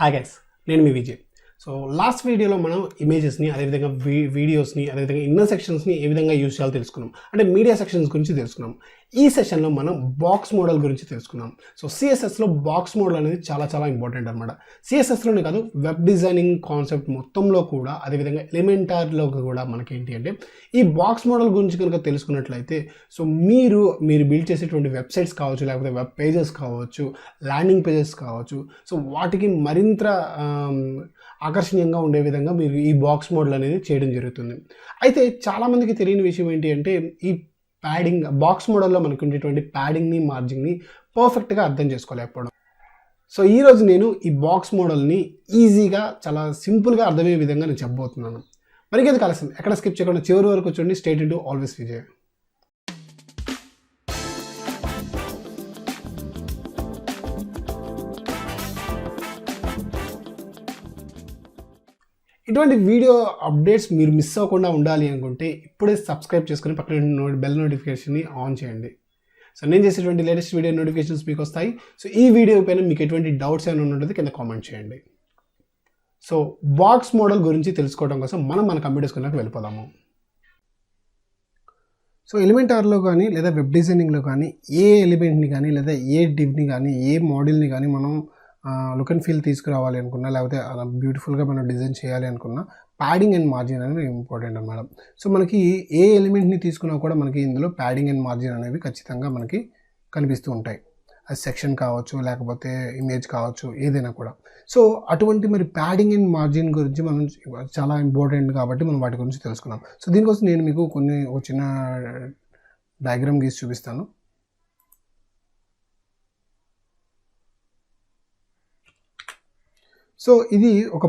Hi guys, నేను మీ Vijay. So last వీడియోలో మనం ఇమేజెస్ని, అదేవిధంగా వీడియోస్ని, అదేవిధంగా ఇన్నర్ సెక్షన్స్ని ఏ విధంగా యూజ్ చేయాలో తెలుసుకున్నాం. అంటే మీడియా సెక్షన్స్ గురించి తెలుసుకున్నాం. ఈ సెషన్లో మనం బాక్స్ మోడల్ గురించి తెలుసుకున్నాం. సో సిఎస్ఎస్లో బాక్స్ మోడల్ అనేది చాలా చాలా ఇంపార్టెంట్ అనమాట. సిఎస్ఎస్లోనే కాదు, వెబ్ డిజైనింగ్ కాన్సెప్ట్ మొత్తంలో కూడా, అదేవిధంగా ఎలిమెంటార్లో కూడా మనకి ఏంటి అంటే ఈ బాక్స్ మోడల్ గురించి కనుక తెలుసుకున్నట్లయితే సో మీరు బిల్డ్ చేసేటువంటి వెబ్సైట్స్ కావచ్చు, లేకపోతే వెబ్ పేజెస్ కావచ్చు, ల్యాండింగ్ పేజెస్ కావచ్చు, సో వాటికి మరింత ఆకర్షణీయంగా ఉండే విధంగా మీరు ఈ బాక్స్ మోడల్ అనేది చేయడం జరుగుతుంది. అయితే చాలామందికి తెలియని విషయం ఏంటి అంటే ఈ ప్యాడింగ్ బాక్స్ మోడల్లో మనకు ఉండేటువంటి ప్యాడింగ్ని, మార్జింగ్ని పర్ఫెక్ట్గా అర్థం చేసుకోలేకపోవడం. సో ఈరోజు నేను ఈ బాక్స్ మోడల్ని ఈజీగా, చాలా సింపుల్గా అర్థమయ్యే విధంగా నేను చెప్పబోతున్నాను. మరికేది కలసం ఎక్కడ స్కిప్ చేయకుండా చివరి వరకు చూడండి. Straight into always Vijay. ఇటువంటి వీడియో అప్డేట్స్ మీరు మిస్ అవ్వకుండా ఉండాలి అనుకుంటే ఇప్పుడే సబ్స్క్రైబ్ చేసుకుని పక్కన బెల్ నోటిఫికేషన్ని ఆన్ చేయండి. సో నేను చేసేటువంటి లేటెస్ట్ వీడియో నోటిఫికేషన్స్ మీకు వస్తాయి. సో ఈ వీడియో పైన మీకు ఎటువంటి డౌట్స్ ఏమైనా ఉంటుంది కింద కామెంట్ చేయండి. సో బాక్స్ మోడల్ గురించి తెలుసుకోవడం కోసం మన కంప్యూటర్ స్క్రీన్లోకి వెళ్ళిపోదాము. సో ఎలిమెంటార్లో కానీ లేదా వెబ్ డిజైనింగ్లో కానీ ఏ ఎలిమెంట్ని కానీ లేదా ఏ డివ్ని కానీ ఏ మోడల్ని కానీ మనం లుక్ అండ్ ఫీల్ తీసుకురావాలి అనుకున్నా, లేకపోతే అలా బ్యూటిఫుల్గా మనం డిజైన్ చేయాలి అనుకున్నా ప్యాడింగ్ అండ్ మార్జిన్ అనేది ఇంపార్టెంట్ అన్నమాట. సో మనకి ఏ ఎలిమెంట్ని తీసుకున్నా కూడా మనకి ఇందులో ప్యాడింగ్ అండ్ మార్జిన్ అనేవి ఖచ్చితంగా మనకి కనిపిస్తూ ఉంటాయి. అది సెక్షన్ కావచ్చు, లేకపోతే ఇమేజ్ కావచ్చు, ఏదైనా కూడా. సో అటువంటి మరి ప్యాడింగ్ అండ్ మార్జిన్ గురించి మనం చాలా ఇంపార్టెంట్ కాబట్టి మనం వాటి గురించి తెలుసుకున్నాం. సో దీనికోసం నేను మీకు ఒక చిన్న డయాగ్రామ్ గీసి చూపిస్తాను. సో ఇది ఒక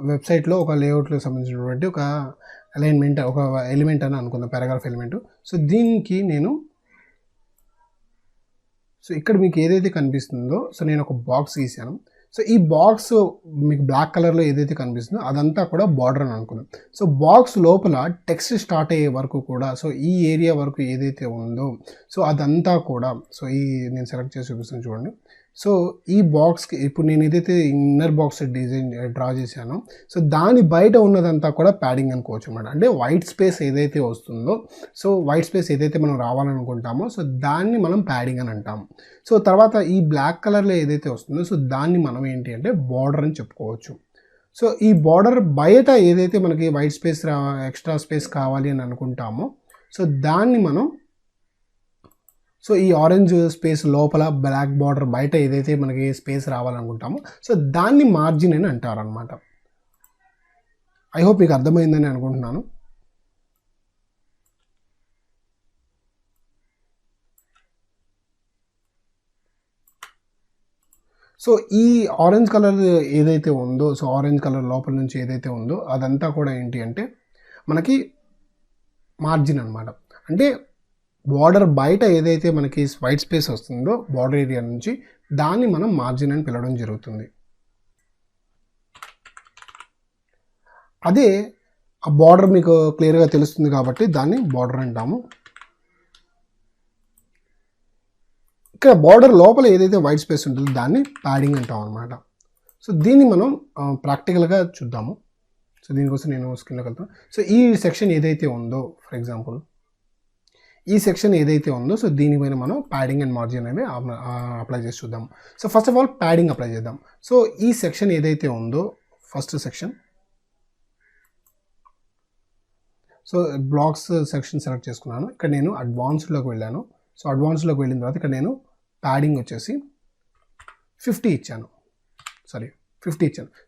వెబ్సైట్లో ఒక లేఅవుట్లో సంబంధించినటువంటి ఒక అలైన్మెంట్, ఒక ఎలిమెంట్ అని అనుకుందాం, పారాగ్రాఫ్ ఎలిమెంట్. సో దీనికి సో ఇక్కడ మీకు ఏదైతే కనిపిస్తుందో, సో నేను ఒక బాక్స్ గీసాను. సో ఈ బాక్స్ మీకు బ్లాక్ కలర్లో ఏదైతే కనిపిస్తుందో అదంతా కూడా బార్డర్ అని అనుకుందాం. సో బాక్స్ లోపల టెక్స్ట్ స్టార్ట్ అయ్యే వరకు కూడా, సో ఈ ఏరియా వరకు ఏదైతే ఉందో సో అదంతా కూడా, సో నేను సెలెక్ట్ చేసి చూపిస్తాను చూడండి. సో ఈ బాక్స్కి ఇప్పుడు నేను ఏదైతే ఇన్నర్ బాక్స్ డిజైన్ డ్రా చేశానో సో దాని బయట ఉన్నదంతా కూడా ప్యాడింగ్ అనుకోవచ్చు అన్నమాట. అంటే వైట్ స్పేస్ ఏదైతే వస్తుందో, సో వైట్ స్పేస్ ఏదైతే మనం రావాలనుకుంటామో సో దాన్ని మనం ప్యాడింగ్ అని అంటాము. సో తర్వాత ఈ బ్లాక్ కలర్లో ఏదైతే వస్తుందో సో దాన్ని మనం ఏంటి అంటే బార్డర్ అని చెప్పుకోవచ్చు. సో ఈ బార్డర్ బయట ఏదైతే మనకి వైట్ స్పేస్ ఎక్స్ట్రా స్పేస్ కావాలి అని అనుకుంటామో సో దాన్ని మనం, సో ఈ ఆరెంజ్ స్పేస్ లోపల బ్లాక్ బార్డర్ బయట ఏదైతే మనకి స్పేస్ రావాలనుకుంటామో సో దాన్ని మార్జిన్ అని అంటారు అనమాట. ఐ హోప్ మీకు అర్థమైందని అనుకుంటున్నాను. సో ఈ ఆరెంజ్ కలర్ ఏదైతే ఉందో, సో ఆరెంజ్ కలర్ లోపల నుంచి ఏదైతే ఉందో అదంతా కూడా ఏంటి అంటే మనకి మార్జిన్ అనమాట. అంటే బార్డర్ బయట ఏదైతే మనకి వైట్ స్పేస్ వస్తుందో బార్డర్ ఏరియా నుంచి దాన్ని మనం మార్జిన్ అని పిలవడం జరుగుతుంది. అదే ఆ బార్డర్ మీకు క్లియర్గా తెలుస్తుంది కాబట్టి దాన్ని బార్డర్ అంటాము. ఇక్కడ బార్డర్ లోపల ఏదైతే వైట్ స్పేస్ ఉంటుందో దాన్ని ప్యాడింగ్ అంటాం అనమాట. సో దీన్ని మనం ప్రాక్టికల్గా చూద్దాము. సో దీనికోసం నేను స్క్రీన్లోకి వెళ్తాను. సో ఈ సెక్షన్ ఏదైతే ఉందో, ఫర్ ఎగ్జాంపుల్ ఈ సెక్షన్ ఏదైతే ఉందో సో దీనిపైన మనం ప్యాడింగ్ అండ్ మార్జిన్ అనేవి అప్లై చేసి చూద్దాం. So first of all padding apply చేద్దాం. సో ఈ సెక్షన్ ఏదైతే ఉందో, first section, so blocks section select చేసుకున్నాను. ఇక్కడ నేను అడ్వాన్స్డ్లోకి వెళ్ళాను. సో అడ్వాన్స్డ్లోకి వెళ్ళిన తర్వాత ఇక్కడ నేను ప్యాడింగ్ వచ్చేసి 50 ఇచ్చాను.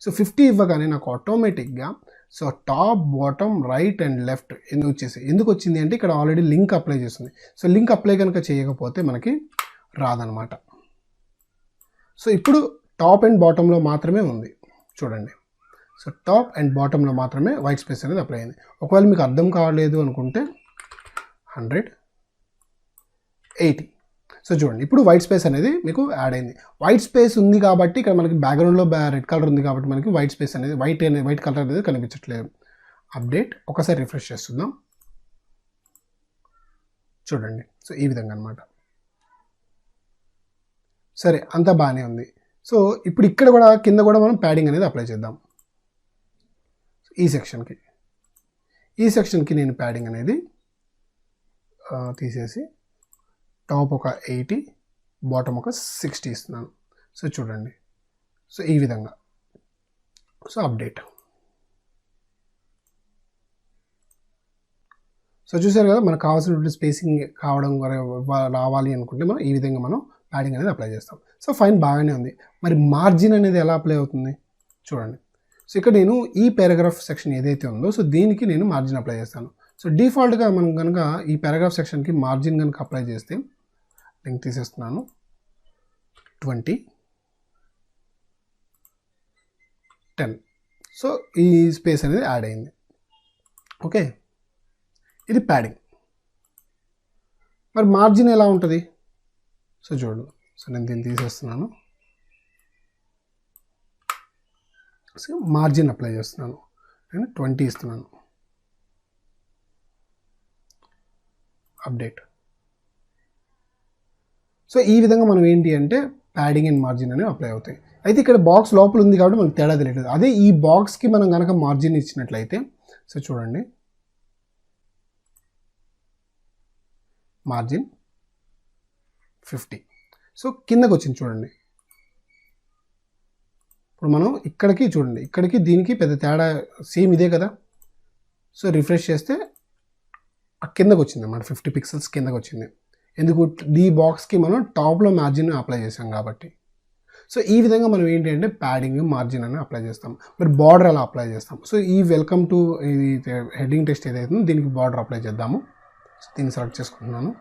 సో 50 ఇవ్వగానే నాకు ఆటోమేటిక్గా so top, bottom, right and left ఎందుకు వచ్చింది అంటే ఇక్కడ ఆల్రెడీ లింక్ అప్లై చేస్తుంది. సో లింక్ అప్లై కనుక చేయకపోతే మనకి రాదనమాట. సో ఇప్పుడు టాప్ అండ్ బాటంలో మాత్రమే ఉంది చూడండి. సో టాప్ అండ్ బాటంలో మాత్రమే వైట్ స్పేస్ అనేది అప్లై అయింది. ఒకవేళ మీకు అర్థం కావలేదు అనుకుంటే 180. సో చూడండి, ఇప్పుడు వైట్ స్పేస్ అనేది మీకు యాడ్ అయింది. వైట్ స్పేస్ ఉంది కాబట్టి ఇక్కడ మనకి బ్యాక్గ్రౌండ్లో రెడ్ కలర్ ఉంది కాబట్టి మనకి వైట్ స్పేస్ అనేది వైట్ కలర్ అనేది కనిపించట్లేదు. అప్డేట్ ఒకసారి రిఫ్రెష్ చేస్తున్నాం చూడండి. సో ఈ విధంగా అనమాట. సరే, అంతా బాగానే ఉంది. సో ఇప్పుడు ఇక్కడ కూడా కింద కూడా మనం ప్యాడింగ్ అనేది అప్లై చేద్దాం. ఈ సెక్షన్కి నేను ప్యాడింగ్ అనేది తీసేసి టాప్ ఒక 80, బాటమ్ ఒక 60 ఇస్తున్నాను. సో చూడండి, సో ఈ విధంగా. So update. సో చూసారు కదా, మనకు కావాల్సినటువంటి స్పేసింగ్ రావాలి అనుకుంటే మనం ఈ విధంగా మనం ప్యాడింగ్ అనేది అప్లై చేస్తాం. సో ఫైన్, బాగానే ఉంది. మరి మార్జిన్ అనేది ఎలా అప్లై అవుతుంది చూడండి. సో ఇక్కడ నేను ఈ పారాగ్రాఫ్ సెక్షన్ ఏదైతే ఉందో సో దీనికి నేను మార్జిన్ అప్లై చేస్తాను. సో డిఫాల్ట్గా మనం కనుక ఈ పారాగ్రాఫ్ సెక్షన్కి మార్జిన్ కనుక అప్లై చేస్తే లింక్ తీసేస్తున్నాను 20, 10. సో ఈ స్పేస్ అనేది యాడ్ అయింది. ఓకే, ఇది ప్యాడింగ్. మరి మార్జిన్ ఎలా ఉంటుంది సో చూడండి. సో నేను దీన్ని తీసేస్తున్నాను. సో మార్జిన్ అప్లై చేస్తున్నాను, నేను 20 ఇస్తున్నాను. అప్డేట్. సో ఈ విధంగా మనం ఏంటి అంటే ప్యాడింగ్ అండ్ మార్జిన్ అనేవి అప్లై అవుతాయి. అయితే ఇక్కడ బాక్స్ లోపల ఉంది కాబట్టి మనకు తేడా తెలియట్లేదు. అదే ఈ బాక్స్కి మనం కనుక మార్జిన్ ఇచ్చినట్లయితే సో చూడండి, మార్జిన్ 50. సో కిందకు వచ్చింది చూడండి. ఇప్పుడు మనం ఇక్కడికి చూడండి, ఇక్కడికి దీనికి పెద్ద తేడా సేమ్ ఇదే కదా. సో రిఫ్రెష్ చేస్తే కిందకు వచ్చింది అన్నమాట, 50 పిక్సెల్స్ కిందకు వచ్చింది. ఎందుకు, ఈ బాక్స్కి మనం టాప్లో మార్జిన్ అప్లై చేసాం కాబట్టి. సో ఈ విధంగా మనం ఏంటి అంటే ప్యాడింగ్ మార్జిన్ అని అప్లై చేస్తాం. మరి బార్డర్ ఎలా అప్లై చేస్తాం? సో ఈ వెల్కమ్ టు ఇది హెడ్డింగ్ టెక్స్ట్ ఏదైతుందో దీనికి బార్డర్ అప్లై చేద్దాము. సో దీన్ని సెలెక్ట్ చేసుకుంటున్నాను.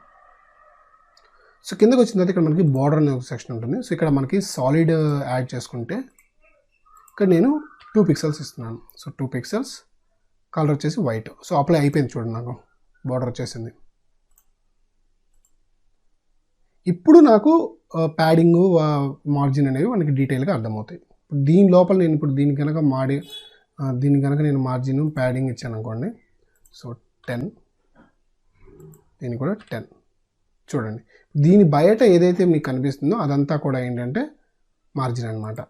సో కిందకు వచ్చిన తర్వాత ఇక్కడ మనకి బార్డర్ అనే ఒక సెక్షన్ ఉంటుంది. సో ఇక్కడ మనకి సాలిడ్ యాడ్ చేసుకుంటే ఇక్కడ నేను 2 పిక్సెల్స్ ఇస్తున్నాను. సో 2 పిక్సెల్స్, కలర్ వచ్చేసి వైట్. సో అప్లై అయిపోయింది చూడండి, నాకు బార్డర్ వచ్చేసింది. ఇప్పుడు నాకు ప్యాడింగ్ మార్జిన్ అనేవి మనకి డీటెయిల్గా అర్థమవుతాయి. దీని లోపల నేను ఇప్పుడు దీని కనుక నేను మార్జిన్ ప్యాడింగ్ ఇచ్చాను అనుకోండి. సో 10, దీన్ని కూడా 10. చూడండి, దీని బయట ఏదైతే మీకు కనిపిస్తుందో అదంతా కూడా ఏంటంటే మార్జిన్ అనమాట.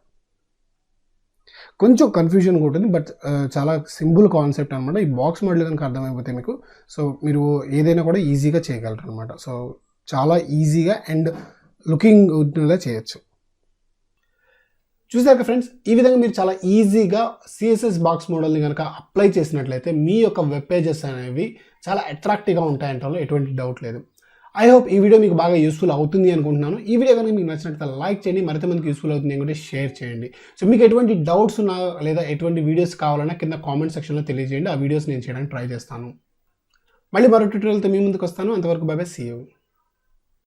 కొంచెం కన్ఫ్యూజన్గా ఉంటుంది, బట్ చాలా సింపుల్ కాన్సెప్ట్ అనమాట. ఈ బాక్స్ మోడల్ కనుక అర్థమైపోతే మీకు సో మీరు ఏదైనా కూడా ఈజీగా చేయగలరు అనమాట. సో చాలా ఈజీగా అండ్ లుకింగ్ గుడ్గా చేయొచ్చు. చూసాక ఫ్రెండ్స్, ఈ విధంగా మీరు చాలా ఈజీగా CSS బాక్స్ మోడల్ని కనుక అప్లై చేసినట్లయితే మీ యొక్క వెబ్ పేజెస్ అనేవి చాలా అట్రాక్టివ్గా ఉంటాయంటలో ఎటువంటి డౌట్ లేదు. ఐ హోప్ ఈ వీడియో మీకు బాగా యూస్ఫుల్ అవుతుంది అనుకుంటున్నాను. ఈ వీడియో కనుక మీకు నచ్చినట్లయితే లైక్ చేయండి, మరింత మందికి యూస్ఫుల్ అవుతుంది అనుకుంటే షేర్ చేయండి. సో మీకు ఎటువంటి డౌట్స్ ఉన్నా లేదా ఎటువంటి వీడియోస్ కావాలన్నా కింద కామెంట్ సెక్షన్లో తెలియజేయండి. ఆ వీడియోస్ నేను చేయడానికి ట్రై చేస్తాను. మళ్ళీ మరో ట్యూటోరియల్తో మీ ముందుకు వస్తాను. అంతవరకు బై బై, సీ యూ.